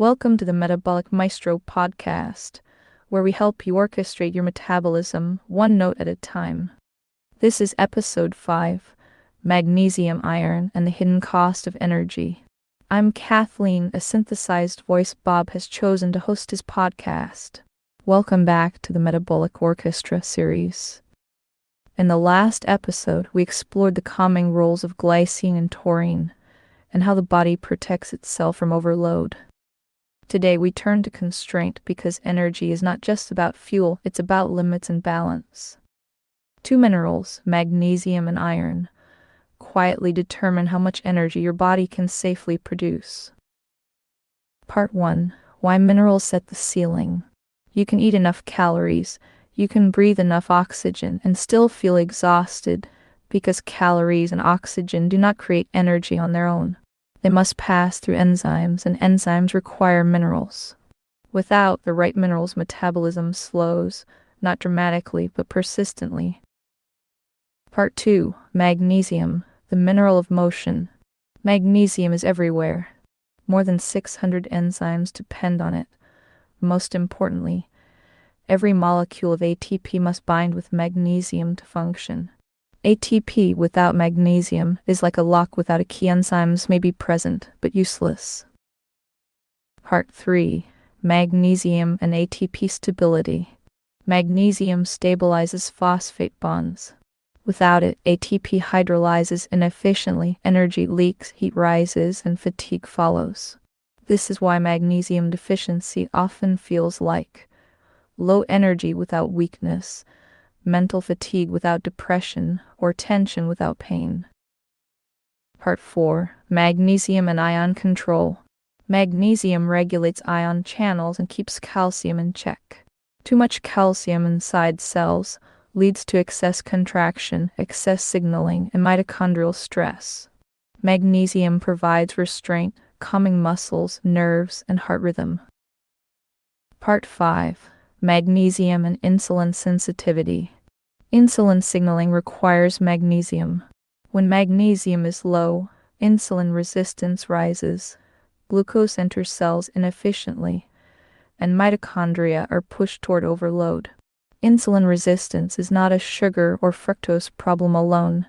Welcome to the Metabolic Maestro podcast, where we help you orchestrate your metabolism one note at a time. This is episode 5, Magnesium, Iron, and the Hidden Cost of Energy. I'm Kathleen, a synthesized voice Bob has chosen to host his podcast. Welcome back to the Metabolic Orchestra series. In the last episode, we explored the calming roles of glycine and taurine, and how the body protects itself from overload. Today we turn to constraint because energy is not just about fuel, it's about limits and balance. Two minerals, magnesium and iron, quietly determine how much energy your body can safely produce. Part 1. Why minerals set the ceiling. You can eat enough calories, you can breathe enough oxygen and still feel exhausted because calories and oxygen do not create energy on their own. They must pass through enzymes, and enzymes require minerals. Without the right minerals, metabolism slows, not dramatically, but persistently. Part 2. Magnesium, the mineral of motion. Magnesium is everywhere. More than 600 enzymes depend on it. Most importantly, every molecule of ATP must bind with magnesium to function. ATP without magnesium is like a lock without a key. Enzymes may be present, but useless. Part 3. Magnesium and ATP stability. Magnesium stabilizes phosphate bonds. Without it, ATP hydrolyzes inefficiently, energy leaks, heat rises, and fatigue follows. This is why magnesium deficiency often feels like low energy without weakness, mental fatigue without depression, or tension without pain. Part 4. Magnesium and ion control. Magnesium regulates ion channels and keeps calcium in check. Too much calcium inside cells leads to excess contraction, excess signaling, and mitochondrial stress. Magnesium provides restraint, calming muscles, nerves, and heart rhythm. Part 5. Magnesium and insulin sensitivity. Insulin signaling requires magnesium. When magnesium is low, insulin resistance rises, glucose enters cells inefficiently, and mitochondria are pushed toward overload. Insulin resistance is not a sugar or fructose problem alone.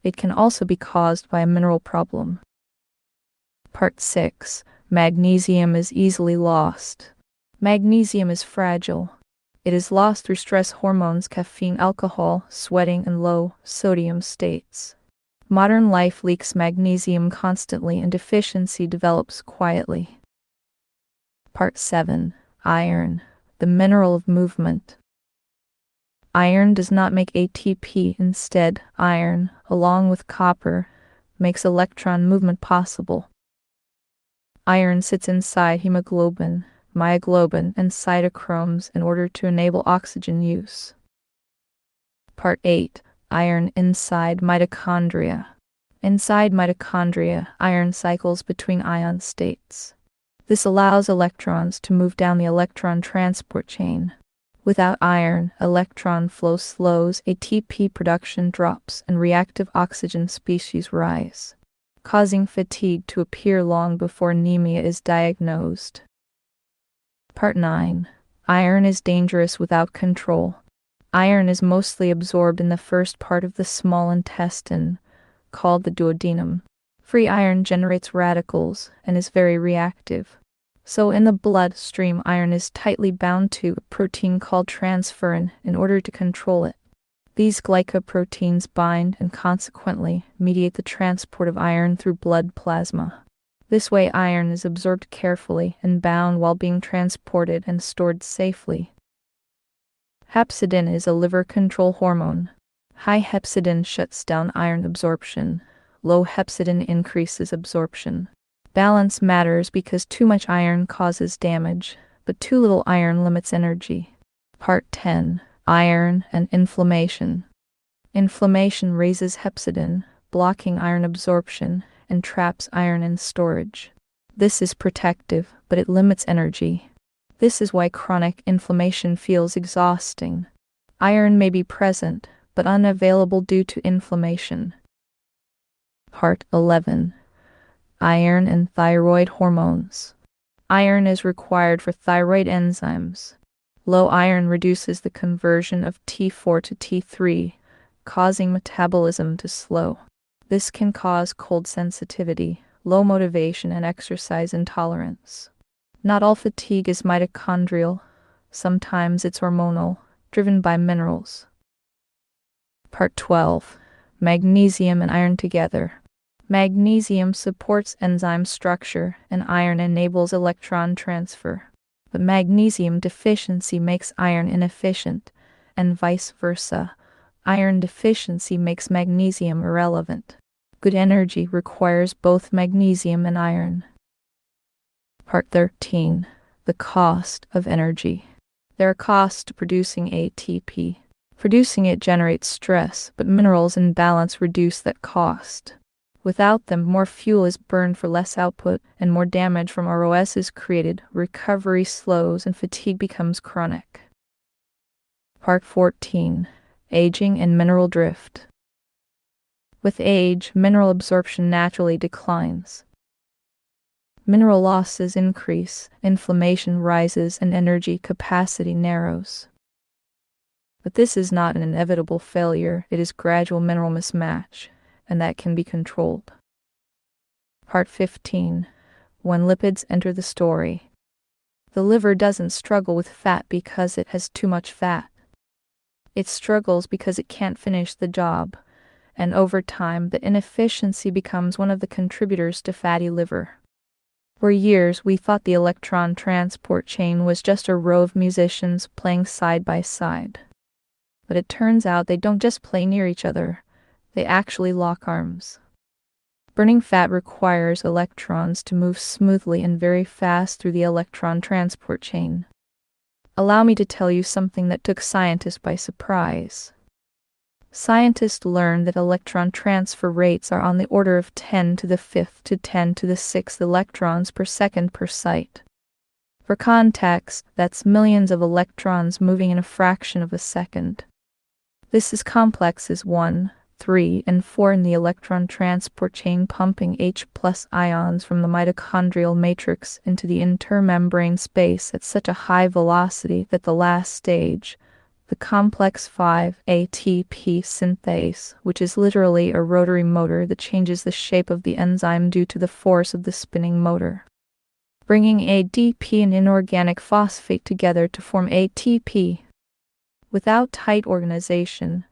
It can also be caused by a mineral problem. Part 6. Magnesium is easily lost. Magnesium is fragile. It is lost through stress hormones, caffeine, alcohol, sweating, and low sodium states. Modern life leaks magnesium constantly and deficiency develops quietly. Part 7. Iron, the mineral of movement. Iron does not make ATP. Instead, iron, along with copper, makes electron movement possible. Iron sits inside hemoglobin, myoglobin, and cytochromes in order to enable oxygen use. Part 8. Iron inside mitochondria. Inside mitochondria, iron cycles between ion states. This allows electrons to move down the electron transport chain. Without iron, electron flow slows, ATP production drops, and reactive oxygen species rise, causing fatigue to appear long before anemia is diagnosed. Part 9. Iron is dangerous without control. Iron is mostly absorbed in the first part of the small intestine, called the duodenum. Free iron generates radicals and is very reactive. So in the bloodstream, iron is tightly bound to a protein called transferrin in order to control it. These glycoproteins bind and consequently mediate the transport of iron through blood plasma. This way, iron is absorbed carefully and bound while being transported and stored safely. Hepcidin is a liver control hormone. High hepcidin shuts down iron absorption. Low hepcidin increases absorption. Balance matters because too much iron causes damage, but too little iron limits energy. Part 10. Iron and inflammation. Inflammation raises hepcidin, blocking iron absorption, and traps iron in storage. This is protective, but it limits energy. This is why chronic inflammation feels exhausting. Iron may be present, but unavailable due to inflammation. Part 11. Iron and thyroid hormones. Iron is required for thyroid enzymes. Low iron reduces the conversion of T4 to T3, causing metabolism to slow. This can cause cold sensitivity, low motivation, and exercise intolerance. Not all fatigue is mitochondrial. Sometimes it's hormonal, driven by minerals. Part 12. Magnesium and iron together. Magnesium supports enzyme structure, and iron enables electron transfer. But magnesium deficiency makes iron inefficient, and vice versa. Iron deficiency makes magnesium irrelevant. Good energy requires both magnesium and iron. Part 13. The cost of energy. There are costs to producing ATP. Producing it generates stress, but minerals in balance reduce that cost. Without them, more fuel is burned for less output, and more damage from ROS is created, recovery slows, and fatigue becomes chronic. Part 14. Aging and mineral drift. With age, mineral absorption naturally declines. Mineral losses increase, inflammation rises, and energy capacity narrows. But this is not an inevitable failure, it is gradual mineral mismatch, and that can be controlled. Part 15. When lipids enter the story. The liver doesn't struggle with fat because it has too much fat. It struggles because it can't finish the job, and over time the inefficiency becomes one of the contributors to fatty liver. For years we thought the electron transport chain was just a row of musicians playing side by side. But it turns out they don't just play near each other, they actually lock arms. Burning fat requires electrons to move smoothly and very fast through the electron transport chain. Allow me to tell you something that took scientists by surprise. Scientists learned that electron transfer rates are on the order of 10 to the 5th to 10 to the 6th electrons per second per site. For context, that's millions of electrons moving in a fraction of a second. This is complexes 1, 3, and 4 in the electron transport chain, pumping H+ ions from the mitochondrial matrix into the intermembrane space at such a high velocity that the last stage, the complex 5 ATP synthase, which is literally a rotary motor that changes the shape of the enzyme due to the force of the spinning motor, bringing ADP and inorganic phosphate together to form ATP. Without tight organization,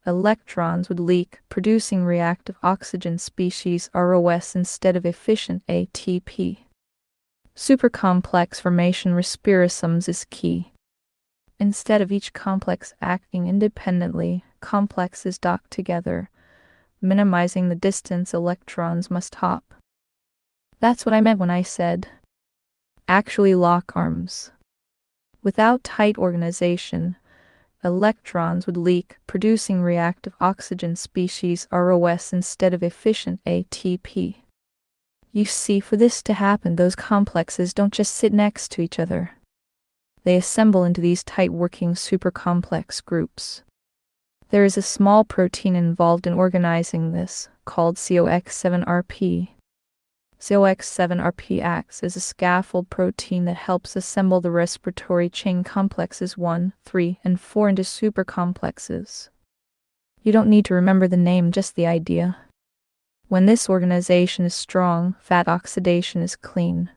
electrons would leak, producing reactive oxygen species ROS instead of efficient ATP. Supercomplex formation respirosums is key. Instead of each complex acting independently, complexes dock together, minimizing the distance electrons must hop. That's what I meant when I said, actually lock arms. Without tight organization, electrons would leak, producing reactive oxygen species ROS instead of efficient ATP. You see, for this to happen, those complexes don't just sit next to each other. They assemble into these tight working supercomplex groups. There is a small protein involved in organizing this, called COX7RP. COX7RP acts as a scaffold protein that helps assemble the respiratory chain complexes 1, 3, and 4 into supercomplexes. You don't need to remember the name, just the idea. When this organization is strong, fat oxidation is clean.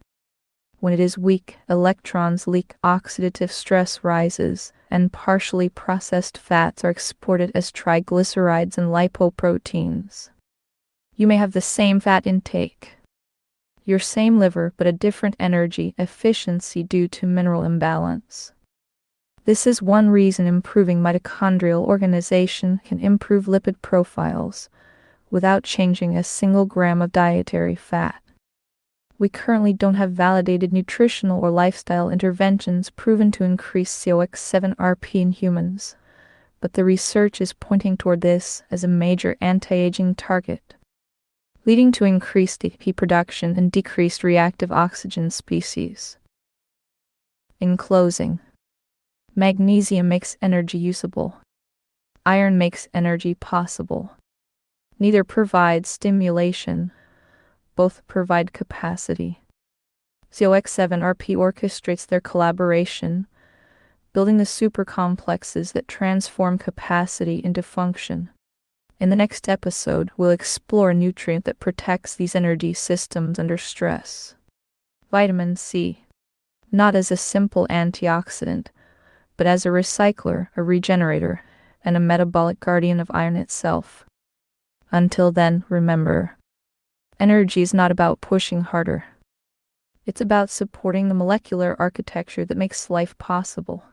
When it is weak, electrons leak, oxidative stress rises, and partially processed fats are exported as triglycerides and lipoproteins. You may have the same fat intake, your same liver, but a different energy efficiency due to mineral imbalance. This is one reason improving mitochondrial organization can improve lipid profiles without changing a single gram of dietary fat. We currently don't have validated nutritional or lifestyle interventions proven to increase COX7RP in humans, but the research is pointing toward this as a major anti-aging target, leading to increased ATP production and decreased reactive oxygen species. In closing, magnesium makes energy usable. Iron makes energy possible. Neither provides stimulation, both provide capacity. COX7RP orchestrates their collaboration, building the supercomplexes that transform capacity into function. In the next episode, we'll explore a nutrient that protects these energy systems under stress. Vitamin C. Not as a simple antioxidant, but as a recycler, a regenerator, and a metabolic guardian of iron itself. Until then, remember, energy is not about pushing harder. It's about supporting the molecular architecture that makes life possible.